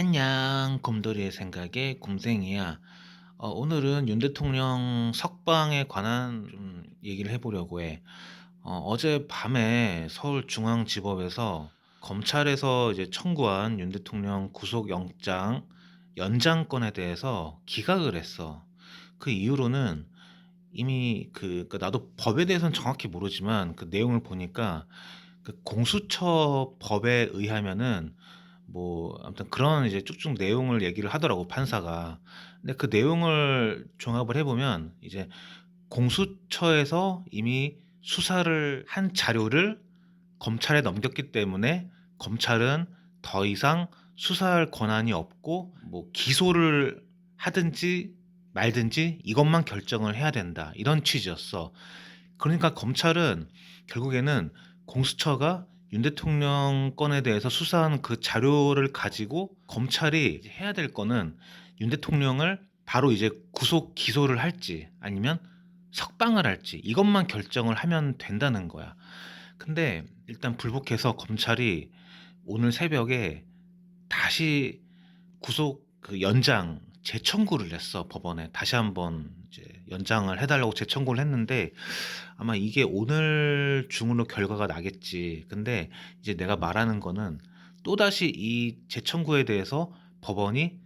안녕, 곰돌이의 생각에 곰생이야. 오늘은 윤 대통령 석방에 관한 좀 얘기를 해보려고 해. 어제 밤에 서울중앙지법에서 검찰에서 이제 청구한 윤 대통령 구속영장 연장건에 대해서 기각을 했어. 그 이유로는 이미 그러니까 나도 법에 대해서는 정확히 모르지만 그 내용을 보니까 그 공수처 법에 의하면은 뭐 아무튼 그런 이제 쭉쭉 내용을 얘기를 하더라고 판사가. 근데 그 내용을 종합을 해보면 이제 공수처에서 이미 수사를 한 자료를 검찰에 넘겼기 때문에 검찰은 더 이상 수사할 권한이 없고 뭐 기소를 하든지 말든지 이것만 결정을 해야 된다. 이런 취지였어. 그러니까 검찰은 결국에는 공수처가 윤 대통령 건에 대해서 수사한 그 자료를 가지고 검찰이 이제 해야 될 거는 윤 대통령을 바로 이제 구속 기소를 할지 아니면 석방을 할지 이것만 결정을 하면 된다는 거야. 근데 일단 불복해서 검찰이 오늘 새벽에 다시 구속 그 연장 재청구를 했어, 법원에. 다시 한번 이제 연장을 해달라고 재청구를 했는데 아마 이게 오늘 중으로 결과가 나겠지. 근데 이제 내가 말하는 거는 또다시 이 재청구에 대해서 법원이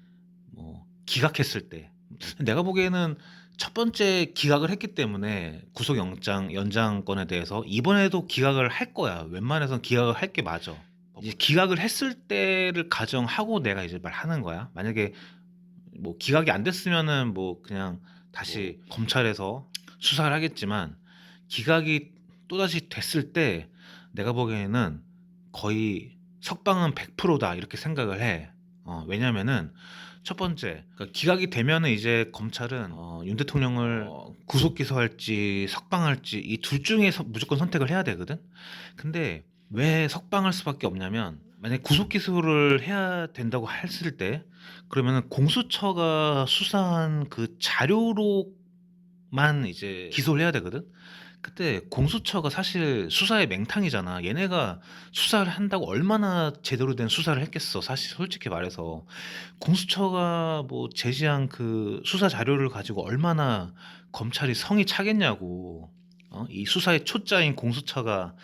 뭐 기각했을 때, 내가 보기에는 첫 번째 기각을 했기 때문에 구속영장 연장권에 대해서 이번에도 기각을 할 거야. 웬만해선 기각을 할 게 맞아. 이제 기각을 했을 때를 가정하고 내가 이제 말하는 거야. 만약에 뭐 기각이 안 됐으면은 뭐 그냥 다시 검찰에서 수사를 하겠지만 기각이 또다시 됐을 때 내가 보기에는 거의 석방은 100%다 이렇게 생각을 해. 왜냐면은 첫 번째, 그러니까 기각이 되면은 이제 검찰은 윤 대통령을 구속 기소할지 석방할지 이 둘 중에 무조건 선택을 해야 되거든. 근데 왜 석방할 수밖에 없냐면 만약에 구속 기소를 해야 된다고 했을 때 그러면은 공수처가 수사한 그 자료로만 이제 기소를 해야 되거든. 그때 공수처가 사실 수사의 맹탕이잖아. 얘네가 수사를 한다고 얼마나 제대로 된 수사를 했겠어. 사실 솔직히 말해서 공수처가 뭐 제시한 그 수사 자료를 가지고 얼마나 검찰이 성이 차겠냐고. 이 수사의 초짜인 공수처가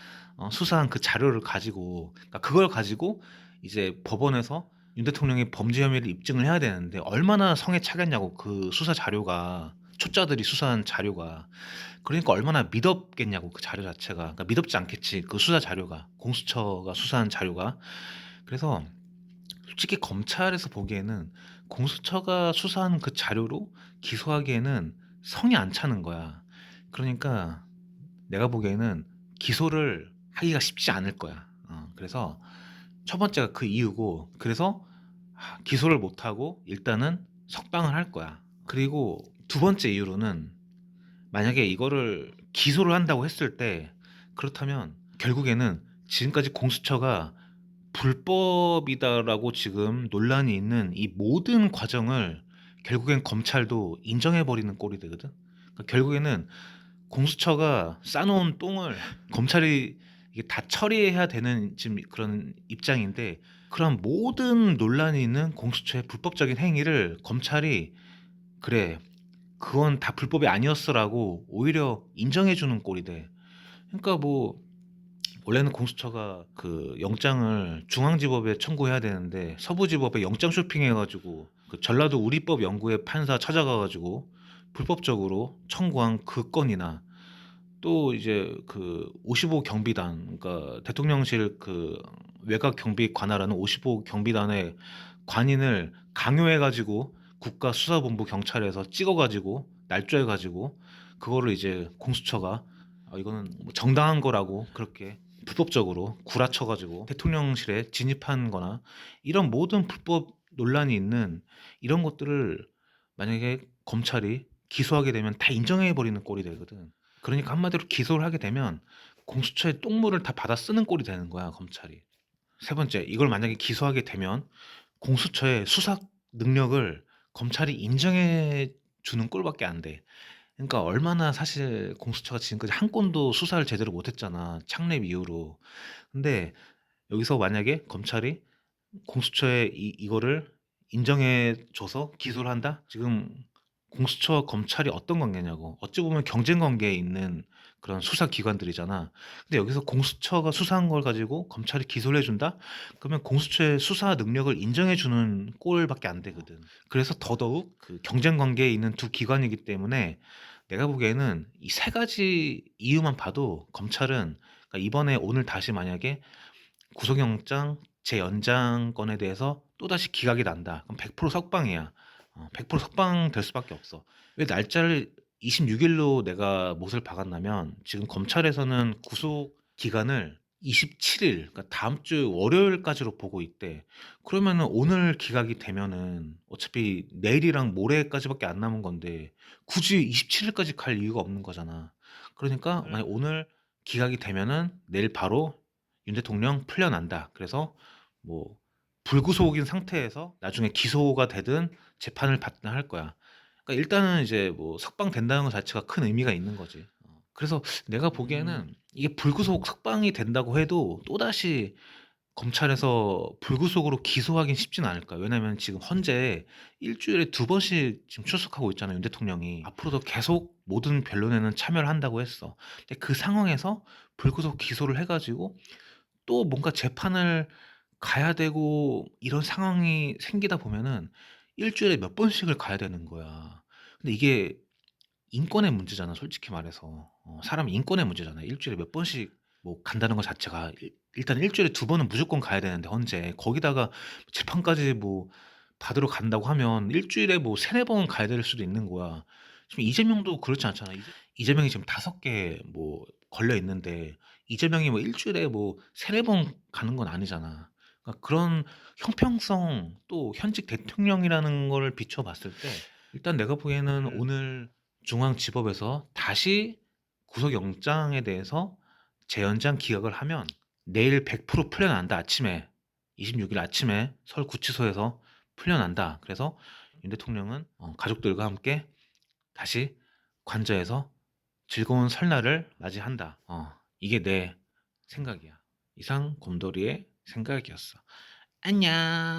수사한 그 자료를 가지고, 그러니까 그걸 가지고 이제 법원에서 윤 대통령이 범죄 혐의를 입증을 해야 되는데 얼마나 성에 차겠냐고. 그 수사 자료가 초짜들이 수사한 자료가. 그러니까 얼마나 믿었겠냐고. 그 자료 자체가. 그러니까 믿었지 않겠지. 그 수사 자료가, 공수처가 수사한 자료가. 그래서 솔직히 검찰에서 보기에는 공수처가 수사한 그 자료로 기소하기에는 성이 안 차는 거야. 그러니까 내가 보기에는 기소를 하기가 쉽지 않을 거야. 그래서 첫 번째가 그 이유고, 그래서 기소를 못하고 일단은 석방을 할 거야. 그리고 두 번째 이유로는 만약에 이거를 기소를 한다고 했을 때 그렇다면 결국에는 지금까지 공수처가 불법이다라고 지금 논란이 있는 이 모든 과정을 결국엔 검찰도 인정해버리는 꼴이 되거든. 그러니까 결국에는 공수처가 싸놓은 똥을 검찰이 이게 다 처리해야 되는 지금 그런 입장인데, 그런 모든 논란이 있는 공수처의 불법적인 행위를 검찰이 그래, 그건 다 불법이 아니었어라고 오히려 인정해주는 꼴이 돼. 그러니까 뭐 원래는 공수처가 그 영장을 중앙지법에 청구해야 되는데 서부지법에 영장 쇼핑해가지고 그 전라도 우리법 연구회 판사 찾아가가지고 불법적으로 청구한 그 건이나, 또 이제 그 55 경비단, 그러니까 대통령실 그 외곽 경비 관할하는 55 경비단의 관인을 강요해가지고 국가수사본부 경찰에서 찍어가지고 날조해가지고 그거를 이제 공수처가 이거는 뭐 정당한 거라고 그렇게 불법적으로 구라쳐가지고 대통령실에 진입한 거나, 이런 모든 불법 논란이 있는 이런 것들을 만약에 검찰이 기소하게 되면 다 인정해 버리는 꼴이 되거든. 그러니까 한마디로 기소를 하게 되면 공수처의 똥물을 다 받아 쓰는 꼴이 되는 거야, 검찰이. 세 번째, 이걸 만약에 기소하게 되면 공수처의 수사 능력을 검찰이 인정해 주는 꼴밖에 안 돼. 그러니까 얼마나 사실 공수처가 지금까지 한 건도 수사를 제대로 못했잖아, 창립 이후로. 근데 여기서 만약에 검찰이 공수처의 이거를 인정해 줘서 기소를 한다? 지금 공수처와 검찰이 어떤 관계냐고. 어찌 보면 경쟁 관계에 있는 그런 수사 기관들이잖아. 근데 여기서 공수처가 수사한 걸 가지고 검찰이 기소를 해 준다? 그러면 공수처의 수사 능력을 인정해 주는 꼴밖에 안 되거든. 그래서 더더욱 그 경쟁 관계에 있는 두 기관이기 때문에 내가 보기에는 이 세 가지 이유만 봐도 검찰은, 그러니까 이번에 오늘 다시 만약에 구속영장 재연장 건에 대해서 또다시 기각이 난다. 그럼 100% 석방이야. 100% 석방될 수밖에 없어. 왜 날짜를 26 일로 내가 못을 박았냐면, 지금 검찰에서는 구속 기간을 27 일, 그러니까 다음 주 월요일까지로 보고 있대. 그러면은 오늘 기각이 되면은 어차피 내일이랑 모레까지밖에 안 남은 건데 굳이 27 일까지 갈 이유가 없는 거잖아. 그러니까 만약 오늘 기각이 되면은 내일 바로 윤 대통령 풀려난다. 그래서 뭐 불구속인 상태에서 나중에 기소가 되든 재판을 받든 할 거야. 그러니까 일단은 이제 뭐 석방된다는 것 자체가 큰 의미가 있는 거지. 그래서 내가 보기에는 이게 불구속 석방이 된다고 해도 또다시 검찰에서 불구속으로 기소하긴 쉽진 않을 거야. 왜냐면 지금 현재 일 주일에 두 번씩 지금 출석하고 있잖아요, 윤 대통령이. 앞으로도 계속 모든 변론에는 참여를 한다고 했어. 근데 그 상황에서 불구속 기소를 해 가지고 또 뭔가 재판을 가야 되고 이런 상황이 생기다 보면은 일 주일에 몇 번씩을 가야 되는 거야. 근데 이게 인권의 문제잖아, 솔직히 말해서. 사람 인권의 문제잖아. 일 주일에 몇 번씩 뭐 간다는 것 자체가. 일단 일 주일에 두 번은 무조건 가야 되는데 헌재. 거기다가 재판까지 뭐 받으러 간다고 하면 일 주일에 뭐 3-4번 가야 될 수도 있는 거야. 지금 이재명도 그렇지 않잖아. 이재명이 지금 5개 뭐 걸려 있는데 이재명이 뭐 일 주일에 뭐 3-4번 가는 건 아니잖아. 그러니까 그런 형평성, 또 현직 대통령이라는 거를 비춰 봤을 때 일단 내가 보기에는 오늘 중앙지법에서 다시 구속영장에 대해서 재연장 기각을 하면 내일 100% 풀려난다. 아침에 26일 아침에 서울구치소에서 풀려난다. 그래서 윤 대통령은 가족들과 함께 다시 관저에서 즐거운 설날을 맞이한다. 이게 내 생각이야. 이상 곰돌이의 생각이었어. 안녕.